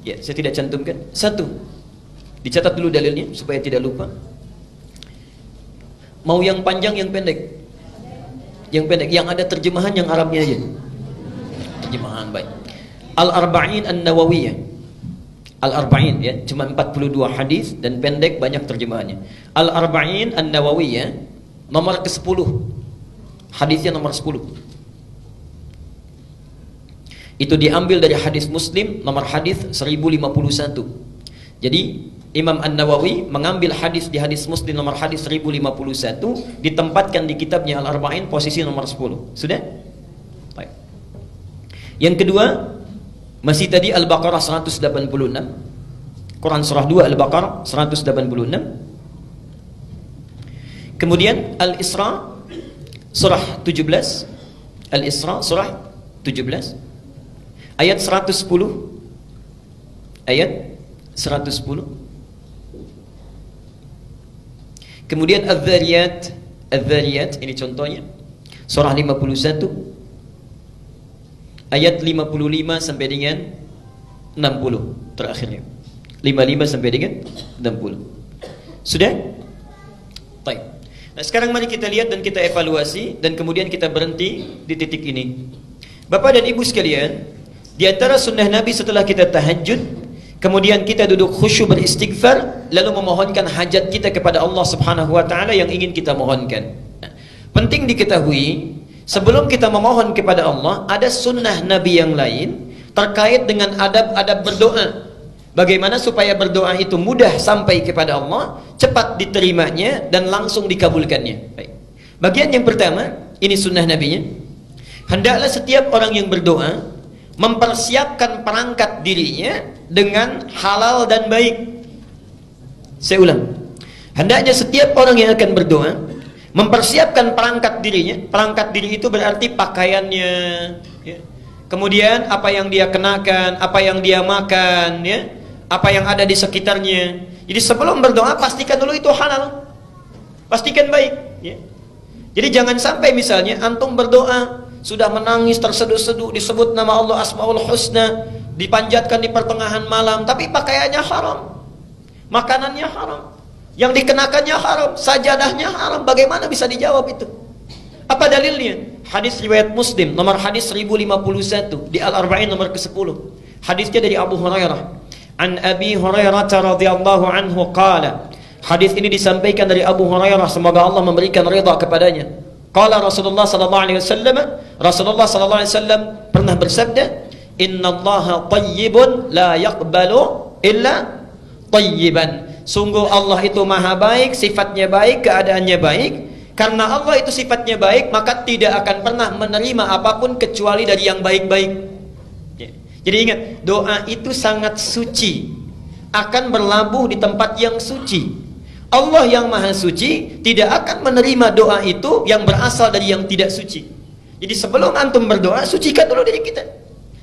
Ya, saya tidak cantumkan. Satu, dicatat dulu dalilnya supaya tidak lupa. Mau yang panjang, yang pendek? Yang pendek, yang ada terjemahan yang Arabnya aja. Terjemahan baik. Al-Arba'in An-Nawawiyah. Al-Arba'in ya, cuma 42 hadis dan pendek banyak terjemahannya. Al-Arba'in An-Nawawiyah nomor ke-10. Hadisnya nomor 10. Itu diambil dari hadis Muslim nomor hadis 1051. Jadi Imam An-Nawawi mengambil hadis di hadis Muslim nomor hadis 1051, ditempatkan di kitabnya Al-Arba'in posisi nomor 10. Sudah? Baik. Yang kedua, masih tadi Al-Baqarah 186. Quran surah 2 Al-Baqarah 186. Kemudian Al-Isra surah 17. Al-Isra surah 17 ayat 110. Ayat 110. Kemudian Adz-Dzariyat, Adz-Dzariyat ini contohnya surah 51 ayat 55 sampai dengan 60 terakhirnya. 55 sampai dengan 60. Sudah? Baik. Nah, sekarang mari kita lihat dan kita evaluasi dan kemudian kita berhenti di titik ini. Bapak dan Ibu sekalian, di antara sunnah Nabi setelah kita tahajud, kemudian kita duduk khusyuk beristighfar, lalu memohonkan hajat kita kepada Allah Subhanahu wa taala yang ingin kita mohonkan. Nah, penting diketahui, sebelum kita memohon kepada Allah, ada sunnah Nabi yang lain terkait dengan adab-adab berdoa. Bagaimana supaya berdoa itu mudah sampai kepada Allah, cepat diterimanya dan langsung dikabulkannya. Baik. Bagian yang pertama, ini sunnah Nabinya. Hendaklah setiap orang yang berdoa mempersiapkan perangkat dirinya dengan halal dan baik. Saya ulang, hendaknya setiap orang yang akan berdoa mempersiapkan perangkat dirinya. Perangkat diri itu berarti pakaiannya, ya. Kemudian apa yang dia kenakan, apa yang dia makan, ya, apa yang ada di sekitarnya. Jadi sebelum berdoa pastikan dulu itu halal, pastikan baik, ya. Jadi jangan sampai misalnya antum berdoa sudah menangis terseduh-seduh, disebut nama Allah Asmaul Husna, dipanjatkan di pertengahan malam, tapi pakaiannya haram, makanannya haram, yang dikenakannya haram, sajadahnya haram. Bagaimana bisa dijawab itu? Apa dalilnya? Hadis riwayat Muslim nomor hadis 1051 di Al-Arba'in nomor ke-10. Hadisnya dari Abu Hurairah. An Abi Hurairah radhiyallahu anhu qala. Hadis ini disampaikan dari Abu Hurairah, semoga Allah memberikan ridha kepadanya. Qala Rasulullah sallallahu alaihi wasallam, Rasulullah sallallahu alaihi wasallam pernah bersabda, "Innallaha thayyibun la yaqbalu illa thayyiban. Sungguh Allah itu maha baik, sifatnya baik, keadaannya baik. Karena Allah itu sifatnya baik, maka tidak akan pernah menerima apapun kecuali dari yang baik-baik. Jadi ingat, doa itu sangat suci, akan berlabuh di tempat yang suci. Allah yang maha suci tidak akan menerima doa itu yang berasal dari yang tidak suci. Jadi sebelum antum berdoa, sucikan dulu diri kita,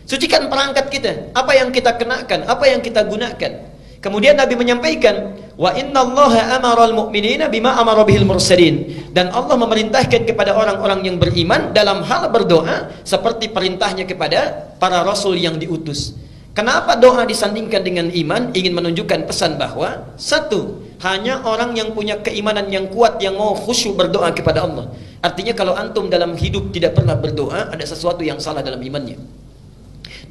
sucikan perangkat kita, apa yang kita kenakan, apa yang kita gunakan. Kemudian Nabi menyampaikan, wa innallaha amaral mu'minina bima amara bihil mursalin, dan Allah memerintahkan kepada orang-orang yang beriman dalam hal berdoa seperti perintahnya kepada para rasul yang diutus. Kenapa doa disandingkan dengan iman? Ingin menunjukkan pesan bahwa satu, hanya orang yang punya keimanan yang kuat yang mau khusyuk berdoa kepada Allah. Artinya kalau antum dalam hidup tidak pernah berdoa, ada sesuatu yang salah dalam imannya.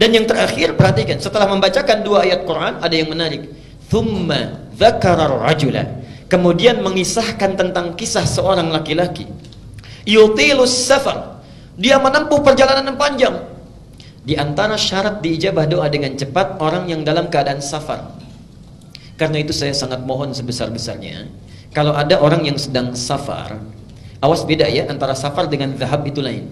Dan yang terakhir, perhatikan, setelah membacakan 2 ayat Quran, ada yang menarik. Thumma dzakara rajula, kemudian mengisahkan tentang kisah seorang laki-laki. Yutilus safar, dia menempuh perjalanan yang panjang. Di antara syarat diijabah doa dengan cepat orang yang dalam keadaan safar. Karena itu saya sangat mohon sebesar-besarnya, kalau ada orang yang sedang safar, awas beda ya antara safar dengan zahab, itu lain.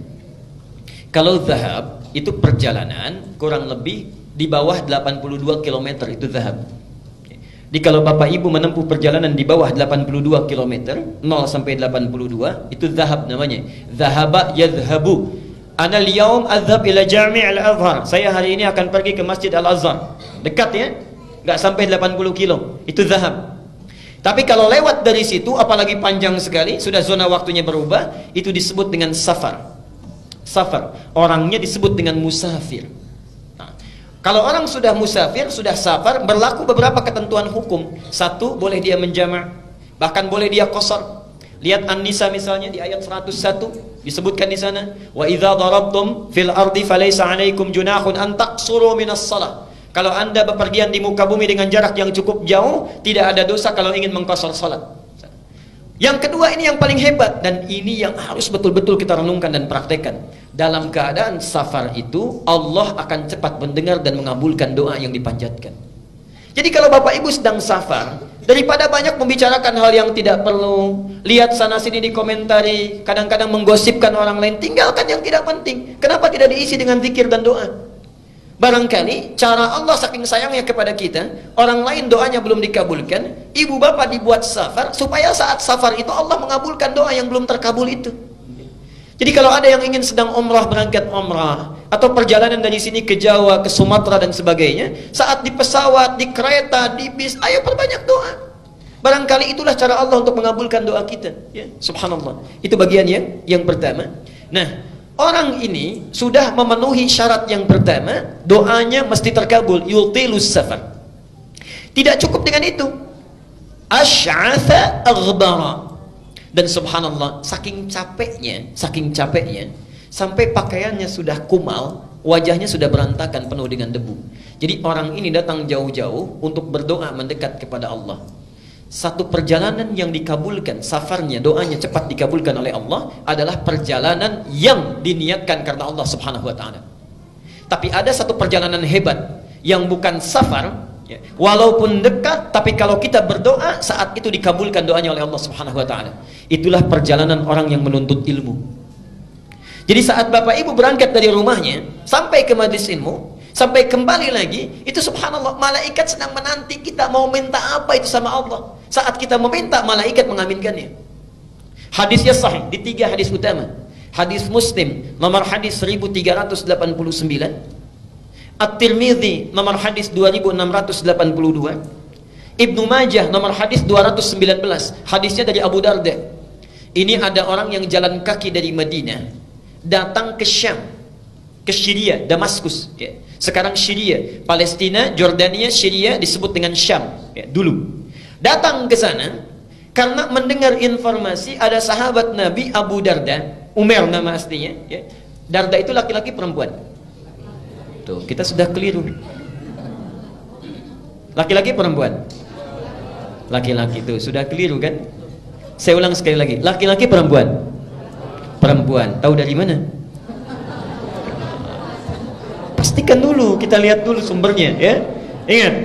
Kalau zahab itu perjalanan kurang lebih di bawah 82 km, itu zahab. Jadi kalau Bapak Ibu menempuh perjalanan di bawah 82 km, 0 sampai 82, itu zahab namanya. Zahaba yadhhabu. Ana al-yaum adhhab ila jami' al-azhar. Saya hari ini akan pergi ke Masjid Al-Azhar. Dekat ya? Enggak sampai 80 kilo. Itu zahab. Tapi kalau lewat dari situ, apalagi panjang sekali, sudah zona waktunya berubah, itu disebut dengan safar. Safar. Orangnya disebut dengan musafir. Nah, kalau orang sudah musafir, sudah safar, berlaku beberapa ketentuan hukum. Satu, boleh dia menjama', bahkan boleh dia qasar. Lihat An-Nisa misalnya di ayat 101 disebutkan di sana, wa idza darabtum fil ardi falaysa 'alaikum junahun an taqsuru minas shalah. Kalau Anda bepergian di muka bumi dengan jarak yang cukup jauh, tidak ada dosa kalau ingin mengqasar salat. Yang kedua, ini yang paling hebat, dan ini yang harus betul-betul kita renungkan dan praktekkan. Dalam keadaan safar itu, Allah akan cepat mendengar dan mengabulkan doa yang dipanjatkan. Jadi kalau Bapak Ibu sedang safar, daripada banyak membicarakan hal yang tidak perlu, lihat sana sini dikomentari, kadang-kadang menggosipkan orang lain, tinggalkan yang tidak penting. Kenapa tidak diisi dengan zikir dan doa? Barangkali cara Allah saking sayangnya kepada kita, orang lain doanya belum dikabulkan, ibu bapak dibuat safar supaya saat safar itu Allah mengabulkan doa yang belum terkabul itu. Jadi kalau ada yang ingin sedang umrah, berangkat umrah, atau perjalanan dari sini ke Jawa, ke Sumatera dan sebagainya, saat di pesawat, di kereta, di bis, ayo perbanyak doa. Barangkali itulah cara Allah untuk mengabulkan doa kita, ya. Subhanallah. Itu bagiannya yang pertama. Nah, orang ini sudah memenuhi syarat yang pertama, doanya mesti terkabul, yutilus safar. Tidak cukup dengan itu, asy'atha aghbara. Dan subhanallah, saking capeknya, sampai pakaiannya sudah kumal, wajahnya sudah berantakan penuh dengan debu. Jadi orang ini datang jauh-jauh untuk berdoa mendekat kepada Allah. Satu perjalanan yang dikabulkan, safarnya, doanya cepat dikabulkan oleh Allah, adalah perjalanan yang diniatkan karena Allah subhanahu wa ta'ala. Tapi ada satu perjalanan hebat yang bukan safar, ya, walaupun dekat, tapi kalau kita berdoa, saat itu dikabulkan doanya oleh Allah subhanahu wa ta'ala. Itulah perjalanan orang yang menuntut ilmu. Jadi saat Bapak Ibu berangkat dari rumahnya sampai ke majelis ilmu, sampai kembali lagi, itu subhanallah, malaikat sedang menanti kita mau minta apa itu sama Allah. Saat kita meminta, malaikat mengaminkannya. Hadisnya sahih di 3 hadis utama. Hadis Muslim nomor hadis 1389, At-Tirmidzi nomor hadis 2682, Ibnu Majah nomor hadis 219. Hadisnya dari Abu Darda. Ini ada orang yang jalan kaki dari Madinah datang ke Syam, ke Syria, Damaskus, ya. Sekarang Syria, Palestina, Jordania, Syria disebut dengan Syam, ya, dulu. Datang ke sana karena mendengar informasi ada sahabat Nabi Abu Darda, Umar nama aslinya, ya. Darda itu laki-laki perempuan? Tuh, kita sudah keliru. Laki-laki perempuan? Laki-laki, tuh sudah keliru kan? Saya ulang sekali lagi, laki-laki perempuan? Perempuan. Tahu dari mana? Pastikan dulu, kita lihat dulu sumbernya, ya. Ingat,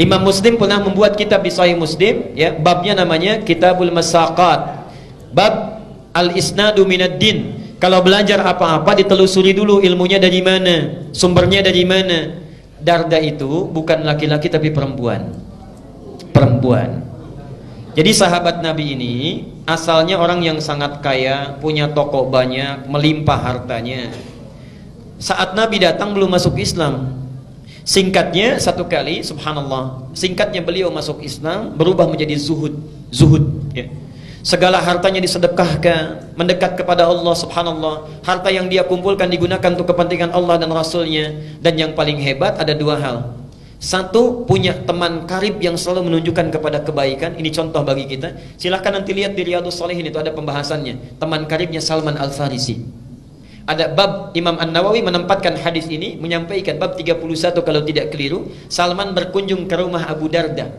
Imam Muslim pernah membuat kitab di Sahih Muslim, ya, babnya namanya Kitabul Masaqat. Bab al-isnadu minad din. Kalau belajar apa-apa ditelusuri dulu ilmunya dari mana, sumbernya dari mana. Darda itu bukan laki-laki tapi perempuan. Perempuan. Jadi sahabat Nabi ini asalnya orang yang sangat kaya, punya toko banyak, melimpah hartanya. Saat Nabi datang belum masuk Islam. Singkatnya satu kali, subhanallah, singkatnya beliau masuk Islam berubah menjadi zuhud, ya. Segala hartanya disedekahkan, mendekat kepada Allah, subhanallah. Harta yang dia kumpulkan digunakan untuk kepentingan Allah dan Rasulnya. Dan yang paling hebat ada dua hal. Satu, punya teman karib yang selalu menunjukkan kepada kebaikan. Ini contoh bagi kita. Silahkan nanti lihat di Riyadhus Shalihin, itu ada pembahasannya. Teman karibnya Salman Al-Farisi. Ada bab, Imam An-Nawawi menempatkan hadis ini, menyampaikan bab 31 kalau tidak keliru. Salman berkunjung ke rumah Abu Darda.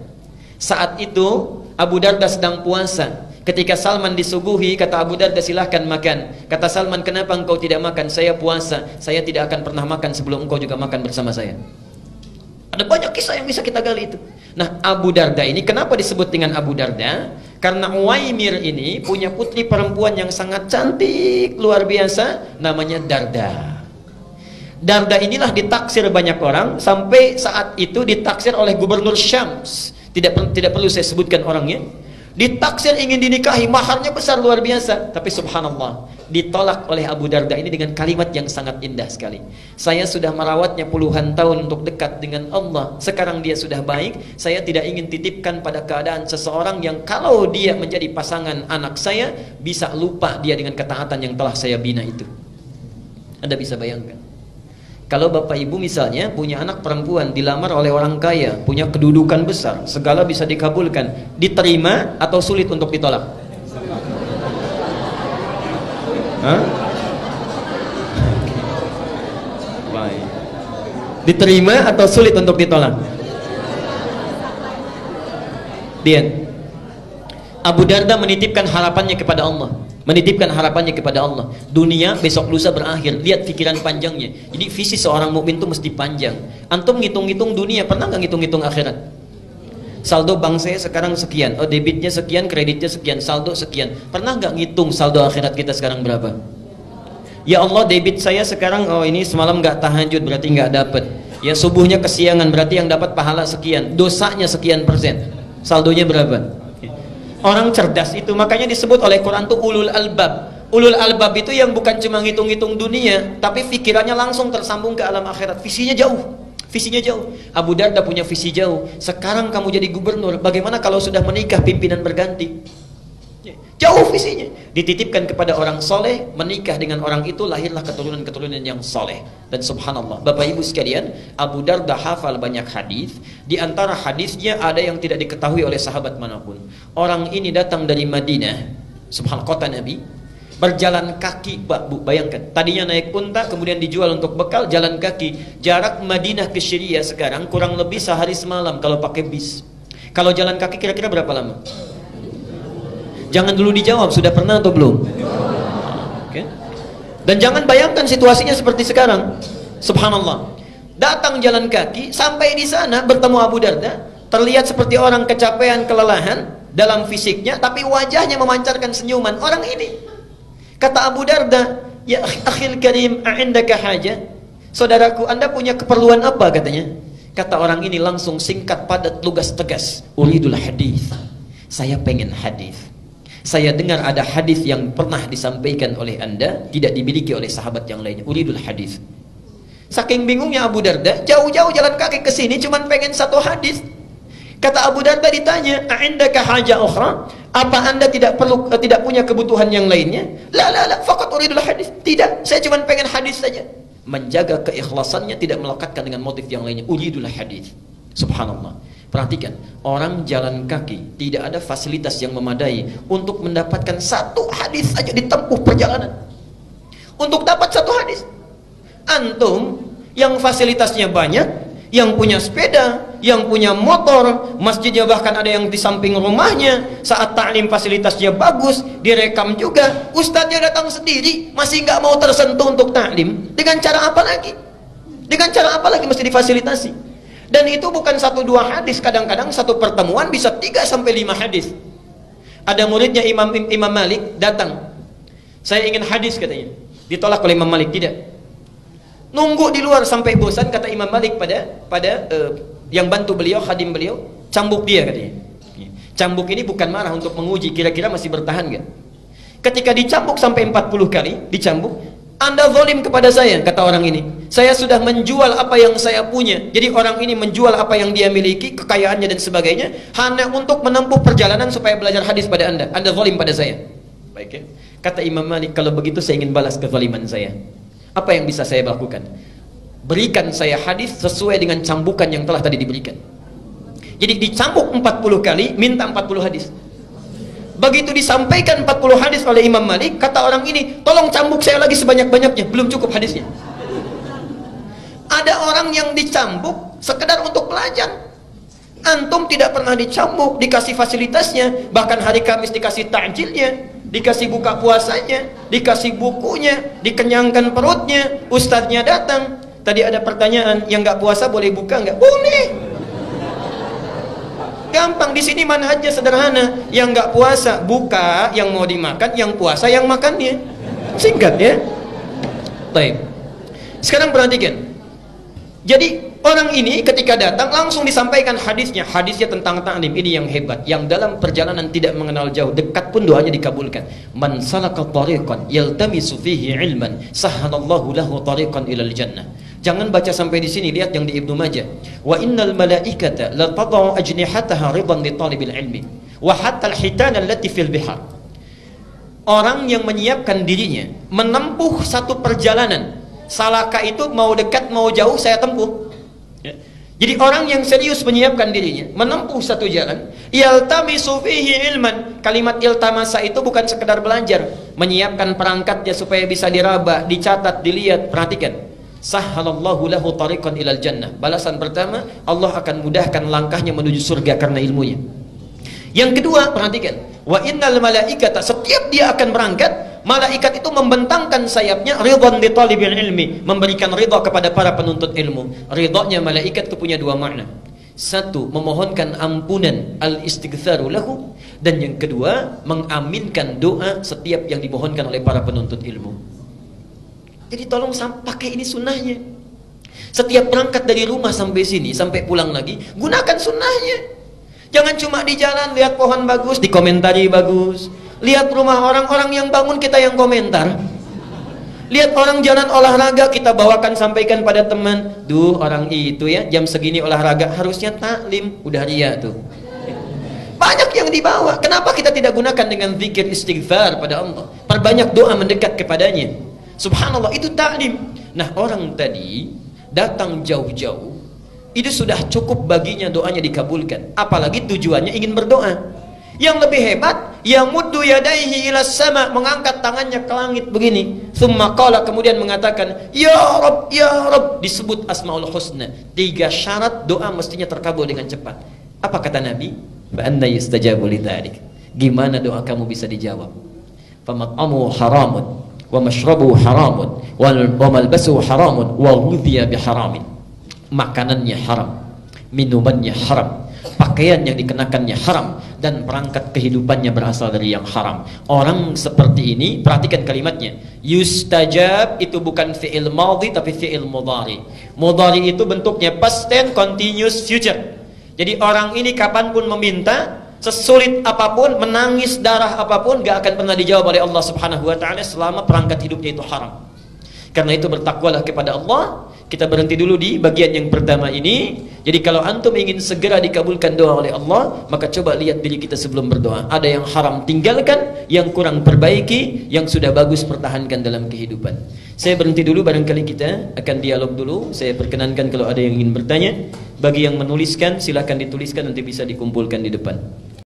Saat itu Abu Darda sedang puasa. Ketika Salman disuguhi, kata Abu Darda, silahkan makan. Kata Salman, kenapa engkau tidak makan? Saya puasa, saya tidak akan pernah makan sebelum engkau juga makan bersama saya. Ada banyak kisah yang bisa kita gali itu. Nah, Abu Darda ini kenapa disebut dengan Abu Darda? Karena Uwaimir ini punya putri perempuan yang sangat cantik, luar biasa, namanya Darda. Darda inilah ditaksir banyak orang, sampai saat itu ditaksir oleh gubernur Syams. Tidak perlu saya sebutkan orangnya. Ditaksir ingin dinikahi, maharnya besar luar biasa, tapi subhanallah ditolak oleh Abu Darda ini dengan kalimat yang sangat indah sekali. Saya sudah merawatnya puluhan tahun untuk dekat dengan Allah. Sekarang dia sudah baik, saya tidak ingin titipkan pada keadaan seseorang yang kalau dia menjadi pasangan anak saya, bisa lupa dia dengan ketaatan yang telah saya bina itu. Anda bisa bayangkan, kalau bapak ibu misalnya punya anak perempuan, dilamar oleh orang kaya, punya kedudukan besar, segala bisa dikabulkan, diterima atau sulit untuk ditolak? Hah? Baik. Diterima atau sulit untuk ditolak? Lihat, Abu Darda menitipkan harapannya kepada Allah. Menitipkan harapannya kepada Allah. Dunia besok lusa berakhir. Lihat pikiran panjangnya. Jadi visi seorang mukmin itu mesti panjang. Antum ngitung-ngitung dunia, pernah nggak ngitung-ngitung akhirat? Saldo bank saya sekarang sekian, oh debitnya sekian, kreditnya sekian, saldo sekian. Pernah nggak ngitung saldo akhirat kita sekarang berapa? Ya Allah, debit saya sekarang, oh ini semalam nggak tahajud berarti nggak dapat. Ya subuhnya kesiangan berarti yang dapat pahala sekian, dosanya sekian persen. Saldonya berapa? Orang cerdas itu makanya disebut oleh Quran tuh ulul albab. Ulul albab itu yang bukan cuma ngitung-ngitung dunia, tapi pikirannya langsung tersambung ke alam akhirat. Visinya jauh. Visinya jauh. Abu Darda punya visi jauh. Sekarang kamu jadi gubernur, bagaimana kalau sudah menikah pimpinan berganti? Jauh visinya. Dititipkan kepada orang soleh, menikah dengan orang itu, lahirlah keturunan-keturunan yang soleh. Dan subhanallah, Bapak Ibu sekalian, Abu Darda hafal banyak hadis. Di antara hadisnya ada yang tidak diketahui oleh sahabat manapun. Orang ini datang dari Madinah, subhanallah, kota Nabi, berjalan kaki. Bu, bayangkan, tadinya naik unta, kemudian dijual untuk bekal, jalan kaki. Jarak Madinah ke Syria sekarang kurang lebih sehari semalam kalau pakai bis. Kalau jalan kaki kira-kira berapa lama? Jangan dulu dijawab, sudah pernah atau belum? Okay. Dan jangan bayangkan situasinya seperti sekarang. Subhanallah. Datang jalan kaki, sampai di sana bertemu Abu Darda, terlihat seperti orang kecapean, kelelahan dalam fisiknya, tapi wajahnya memancarkan senyuman. Orang ini, kata Abu Darda, ya akhil karim, a'indaka haja? Saudaraku, Anda punya keperluan apa katanya? Kata orang ini langsung singkat, padat, lugas, tegas. Uridul hadis. Saya pengen hadis. Saya dengar ada hadis yang pernah disampaikan oleh Anda, tidak dimiliki oleh sahabat yang lainnya. Uridul hadis. Saking bingungnya Abu Darda, jauh-jauh jalan kaki ke sini cuman pengen satu hadis. Kata Abu Darda ditanya, "A'indaka haja ukhra?" Apa Anda tidak punya kebutuhan yang lainnya? La, faqat uridul hadis. Tidak, saya cuman pengen hadis saja. Menjaga keikhlasannya, tidak melekatkan dengan motif yang lainnya. Uridul hadis. Subhanallah. Perhatikan, orang jalan kaki tidak ada fasilitas yang memadai untuk mendapatkan satu hadis saja ditempuh perjalanan. Untuk dapat satu hadis, antum yang fasilitasnya banyak, yang punya sepeda, yang punya motor, masjidnya bahkan ada yang di samping rumahnya, saat ta'lim fasilitasnya bagus, direkam juga, ustadznya datang sendiri, masih nggak mau tersentuh untuk ta'lim. Dengan cara apa lagi? Dengan cara apa lagi mesti difasilitasi? Dan itu bukan 1-2 hadis, kadang-kadang satu pertemuan bisa 3-5 hadis. Ada muridnya Imam Malik datang, saya ingin hadis katanya, ditolak oleh Imam Malik, tidak. Nunggu di luar sampai bosan, kata Imam Malik pada yang bantu beliau, khadim beliau, cambuk dia katanya. Cambuk ini bukan marah, untuk menguji kira-kira masih bertahan gak. Ketika dicambuk sampai 40 kali, dicambuk, Anda zalim kepada saya, kata orang ini. Saya sudah menjual apa yang saya punya. Jadi orang ini menjual apa yang dia miliki, kekayaannya dan sebagainya, hanya untuk menempuh perjalanan supaya belajar hadis pada Anda. Anda zalim pada saya. Baik ya. Kata Imam Malik, kalau begitu saya ingin balas kezaliman saya. Apa yang bisa saya lakukan? Berikan saya hadis sesuai dengan cambukan yang telah tadi diberikan. Jadi dicambuk 40 kali, minta 40 hadis. Begitu disampaikan 40 hadis oleh Imam Malik, kata orang ini, tolong cambuk saya lagi sebanyak-banyaknya, belum cukup hadisnya. Ada orang yang dicambuk sekedar untuk belajar. Antum tidak pernah dicambuk, dikasih fasilitasnya, bahkan hari Kamis dikasih takjilnya, dikasih buka puasanya, dikasih bukunya, dikenyangkan perutnya, ustadznya datang. Tadi ada pertanyaan, yang nggak puasa boleh buka nggak? Boleh. Gampang, di sini manhajnya sederhana. Yang nggak puasa buka, yang mau dimakan, yang puasa yang makannya. Singkat ya. Baik. Sekarang perhatikan. Jadi orang ini ketika datang langsung disampaikan hadisnya. Hadisnya tentang ta'lim, ini yang hebat. Yang dalam perjalanan tidak mengenal jauh, dekat pun doanya dikabulkan. Man salaka tariqan yaltamisu fihi ilman, sahhalallahu lahu tariqan ilal jannah. Jangan baca sampai di sini, lihat yang di Ibnu Majah. Wa innal malaikata la tad'u ajnihataha ridan li talibil ilmi wa hatta al-hitana allati fil bihar. Orang yang menyiapkan dirinya menempuh satu perjalanan. Salaka itu mau dekat mau jauh saya tempuh. Ya. Jadi orang yang serius menyiapkan dirinya menempuh satu jalan, yaltamisu fihi ilman. Kalimat iltamasa itu bukan sekedar belajar, menyiapkan perangkatnya supaya bisa diraba, dicatat, dilihat. Perhatikan. Sahhalallahu lahu tariqan ilal jannah. Balasan pertama, Allah akan mudahkan langkahnya menuju surga karena ilmunya. Yang kedua, perhatikan. Wa innal malaikata, setiap dia akan berangkat, malaikat itu membentangkan sayapnya ridwan li talibil ilmi, memberikan ridha kepada para penuntut ilmu. Ridhanya malaikat itu punya 2 makna. Satu, memohonkan ampunan, al-istighfaru lahu, dan yang kedua, mengaminkan doa setiap yang dimohonkan oleh para penuntut ilmu. Jadi tolong pakai ini sunnahnya. Setiap berangkat dari rumah sampai sini, sampai pulang lagi, gunakan sunnahnya. Jangan cuma di jalan lihat pohon bagus, dikomentari bagus. Lihat rumah orang yang bangun, kita yang komentar. Lihat orang jalan olahraga, kita bawakan, sampaikan pada teman. Duh, orang itu ya jam segini olahraga, harusnya taklim. Udah ria tuh. Banyak yang dibawa. Kenapa kita tidak gunakan dengan zikir istighfar pada Allah? Perbanyak doa mendekat kepadanya. Subhanallah, itu taklim. Nah, orang tadi datang jauh-jauh, itu sudah cukup baginya doanya dikabulkan. Apalagi tujuannya ingin berdoa. Yang lebih hebat, yamuddu yadaihi ila sama, mengangkat tangannya ke langit begini. Tsumma qala, kemudian mengatakan, ya Rabb, ya Rabb, disebut asmaul husna. 3 syarat doa mestinya terkabul dengan cepat. Apa kata Nabi? Fa anna yustajabu lidzalik. Gimana doa kamu bisa dijawab? Fa mat'amu haramun wa mashrabu haramun wa malbasu haramun wa ghudhiya biharamin. Makanannya haram, minumannya haram, pakaian yang dikenakannya haram, dan perangkat kehidupannya berasal dari yang haram. Orang seperti ini, perhatikan kalimatnya, yustajab itu bukan fi'il madhi tapi fi'il mudhari. Mudhari itu bentuknya past tense continuous future. Jadi orang ini kapanpun meminta, sesulit apapun, menangis darah apapun, gak akan pernah dijawab oleh Allah Subhanahu wa ta'ala selama perangkat hidupnya itu haram. Karena itu bertakwalah kepada Allah. Kita berhenti dulu di bagian yang pertama ini. Jadi kalau antum ingin segera dikabulkan doa oleh Allah, maka coba lihat diri kita sebelum berdoa. Ada yang haram tinggalkan, yang kurang perbaiki, yang sudah bagus pertahankan dalam kehidupan. Saya berhenti dulu, barangkali kita akan dialog dulu. Saya perkenankan kalau ada yang ingin bertanya. Bagi yang menuliskan, silakan dituliskan, nanti bisa dikumpulkan di depan.